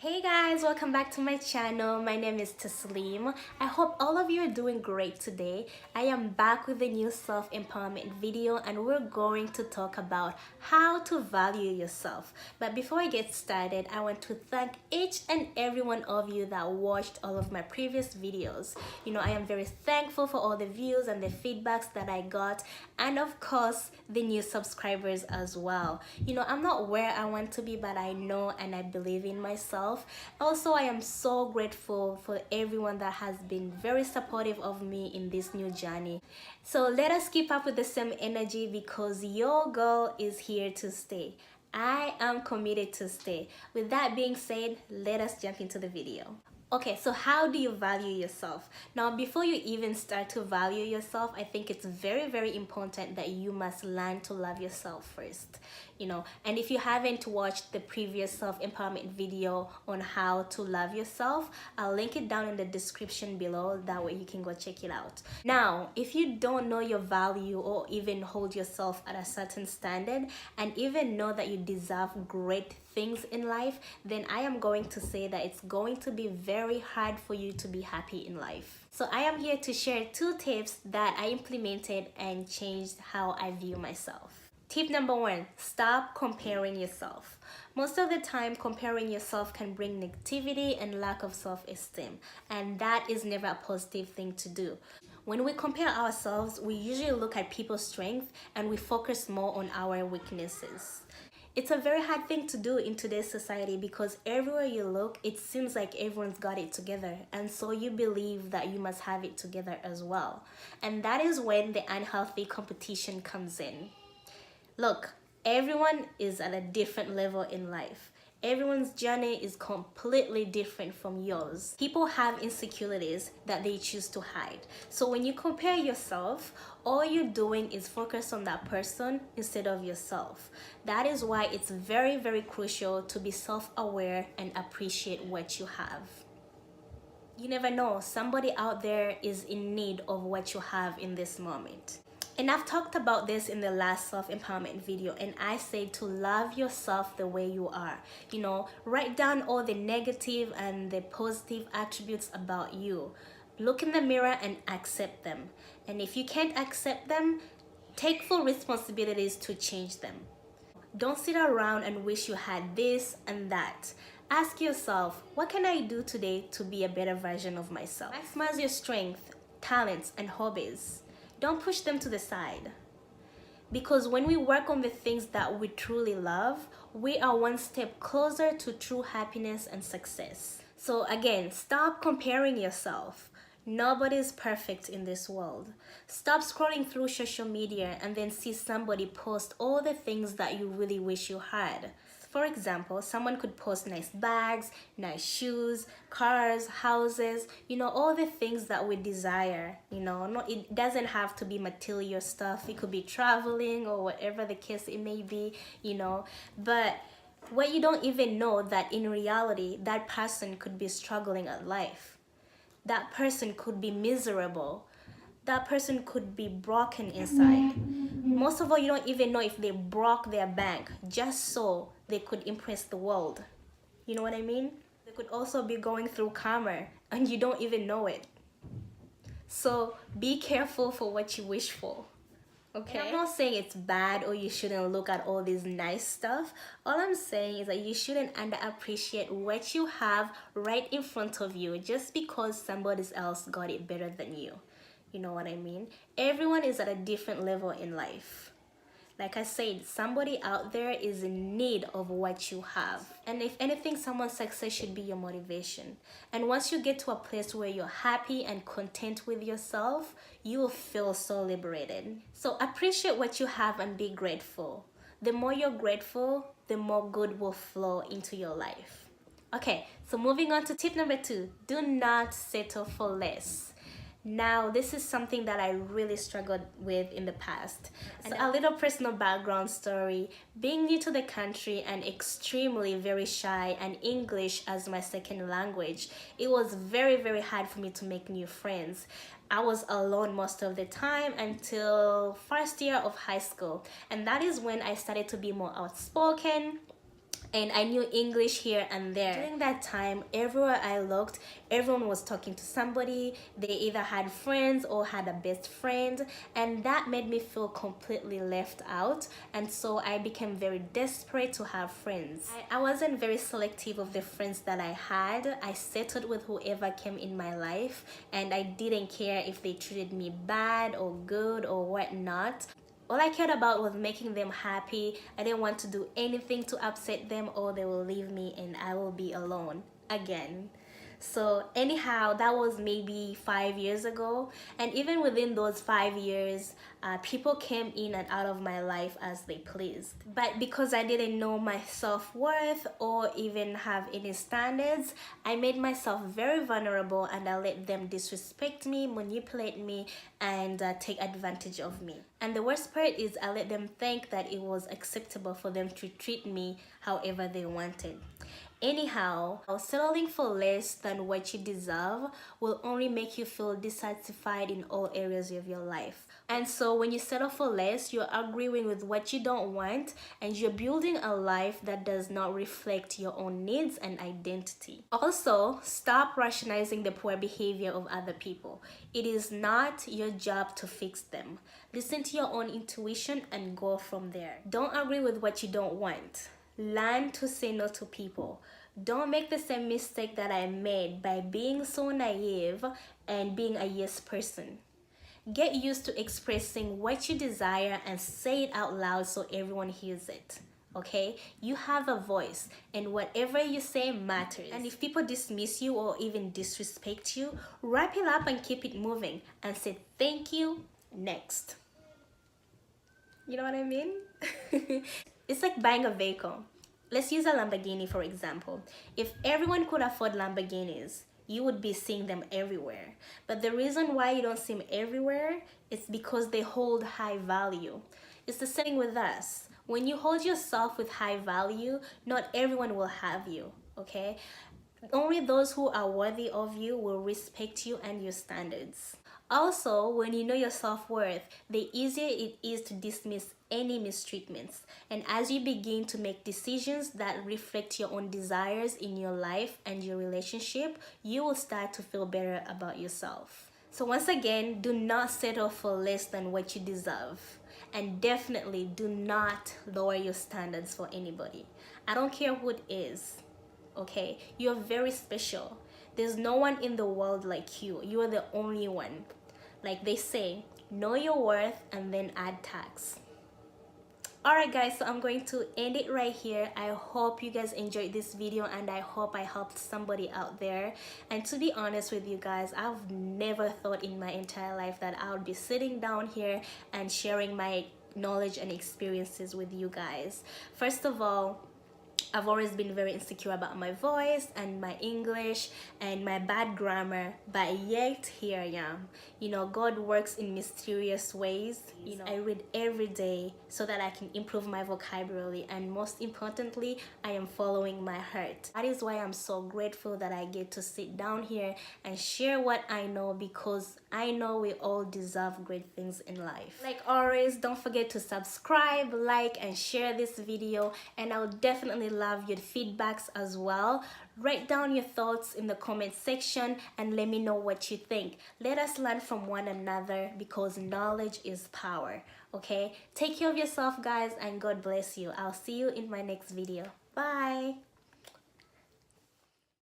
Hey guys, welcome back to my channel. My name is Tasleem. I hope all of you are doing great today. I am back with a new self-empowerment video and we're going to talk about how to value yourself. But before I get started, I want to thank each and every one of you that watched all of my previous videos. I am very thankful for all the views and the feedbacks that I got, and of course the new subscribers as well. I'm not where I want to be, but I know and I believe in myself. Also, I am so grateful for everyone that has been very supportive of me in this new journey. So let us keep up with the same energy because your girl is here to stay. I am committed to stay. With that being said, let us jump into the video. Okay, so how do you value yourself? Now, before you even start to value yourself, I think it's very, very important that you must learn to love yourself first. And if you haven't watched the previous self-empowerment video on how to love yourself, I'll link it down in the description below. That way you can go check it out. Now, if you don't know your value or even hold yourself at a certain standard and even know that you deserve great things in life, then I am going to say that it's going to be very hard for you to be happy in life. So I am here to share 2 tips that I implemented and changed how I view myself. Tip number 1, stop comparing yourself. Most of the time, comparing yourself can bring negativity and lack of self-esteem, and that is never a positive thing to do. When we compare ourselves, we usually look at people's strengths and we focus more on our weaknesses. It's a very hard thing to do in today's society because everywhere you look, it seems like everyone's got it together, and so you believe that you must have it together as well. And that is when the unhealthy competition comes in. Look, everyone is at a different level in life. Everyone's journey is completely different from yours. People have insecurities that they choose to hide. So when you compare yourself, all you're doing is focus on that person instead of yourself. That is why it's very, very crucial to be self-aware and appreciate what you have. You never know, somebody out there is in need of what you have in this moment. And I've talked about this in the last self-empowerment video, and I say to love yourself the way you are. Write down all the negative and the positive attributes about you. Look in the mirror and accept them. And if you can't accept them, take full responsibilities to change them. Don't sit around and wish you had this and that. Ask yourself, what can I do today to be a better version of myself? Maximize your strengths, talents, and hobbies. Don't push them to the side. Because when we work on the things that we truly love, we are one step closer to true happiness and success. So again, stop comparing yourself. Nobody is perfect in this world. Stop scrolling through social media and then see somebody post all the things that you really wish you had. For example, someone could post nice bags, nice shoes, cars, houses, all the things that we desire. It doesn't have to be material stuff. It could be traveling or whatever the case it may be, But what you don't even know that in reality, that person could be struggling at life. That person could be miserable. That person could be broken inside. Most of all, you don't even know if they broke their bank just so they could impress the world. You know what I mean? They could also be going through karma and you don't even know it. So be careful for what you wish for. Okay? And I'm not saying it's bad or you shouldn't look at all this nice stuff. All I'm saying is that you shouldn't underappreciate what you have right in front of you just because somebody else got it better than you. You know what I mean? Everyone is at a different level in life. Like I said, somebody out there is in need of what you have. And if anything, someone's success should be your motivation. And once you get to a place where you're happy and content with yourself, you will feel so liberated. So appreciate what you have and be grateful. The more you're grateful, the more good will flow into your life. Okay, so moving on to tip number 2, do not settle for less. Now, this is something that I really struggled with in the past. So a little personal background story. Being new to the country and extremely very shy and English as my second language, it was very, very hard for me to make new friends. I was alone most of the time until first year of high school. And that is when I started to be more outspoken. and I knew English here and there. During that time, everywhere I looked, everyone was talking to somebody. They either had friends or had a best friend, and that made me feel completely left out, and so I became very desperate to have friends. I wasn't very selective of the friends that I had. I settled with whoever came in my life, and I didn't care if they treated me bad or good or whatnot. All I cared about was making them happy. I didn't want to do anything to upset them, or they will leave me and I will be alone again. So anyhow, that was maybe 5 years ago, and even within those 5 years, people came in and out of my life as they pleased. But because I didn't know my self-worth or even have any standards, I made myself very vulnerable, and I let them disrespect me, manipulate me, and take advantage of me. And the worst part is I let them think that it was acceptable for them to treat me however they wanted. Anyhow, settling for less than what you deserve will only make you feel dissatisfied in all areas of your life. And so when you settle for less, you're agreeing with what you don't want, and you're building a life that does not reflect your own needs and identity. Also, stop rationalizing the poor behavior of other people. It is not your job to fix them. Listen to your own intuition and go from there. Don't agree with what you don't want. Learn to say no to people. Don't make the same mistake that I made by being so naive and being a yes person. Get used to expressing what you desire and say it out loud so everyone hears it. Okay? You have a voice, and whatever you say matters. And if people dismiss you or even disrespect you, wrap it up and keep it moving and say thank you next. You know what I mean? It's like buying a vehicle. Let's use a Lamborghini for example. If everyone could afford Lamborghinis, you would be seeing them everywhere. But the reason why you don't see them everywhere is because they hold high value. It's the same with us. When you hold yourself with high value, not everyone will have you, okay? Only those who are worthy of you will respect you and your standards. Also, when you know your self-worth, the easier it is to dismiss any mistreatments. And as you begin to make decisions that reflect your own desires in your life and your relationship, you will start to feel better about yourself. So once again, do not settle for less than what you deserve. And definitely do not lower your standards for anybody. I don't care who it is. Okay, you're very special. There's no one in the world like you. You are the only one. Like they say, know your worth and then add tax. Alright guys, so I'm going to end it right here. I hope you guys enjoyed this video, and I hope I helped somebody out there. And to be honest with you guys, I've never thought in my entire life that I would be sitting down here and sharing my knowledge and experiences with you guys. First of all, I've always been very insecure about my voice and my English and my bad grammar, but yet here I am. You know, God works in mysterious ways. You know, I read every day so that I can improve my vocabulary, and most importantly, I am following my heart. That is why I'm so grateful that I get to sit down here and share what I know, because I know we all deserve great things in life. Like always, don't forget to subscribe, like, and share this video, and I'll definitely love your feedbacks as well. Write down your thoughts in the comment section and let me know what you think. Let us learn from one another, because knowledge is power. Okay, take care of yourself guys, and God bless you. I'll see you in my next video. Bye.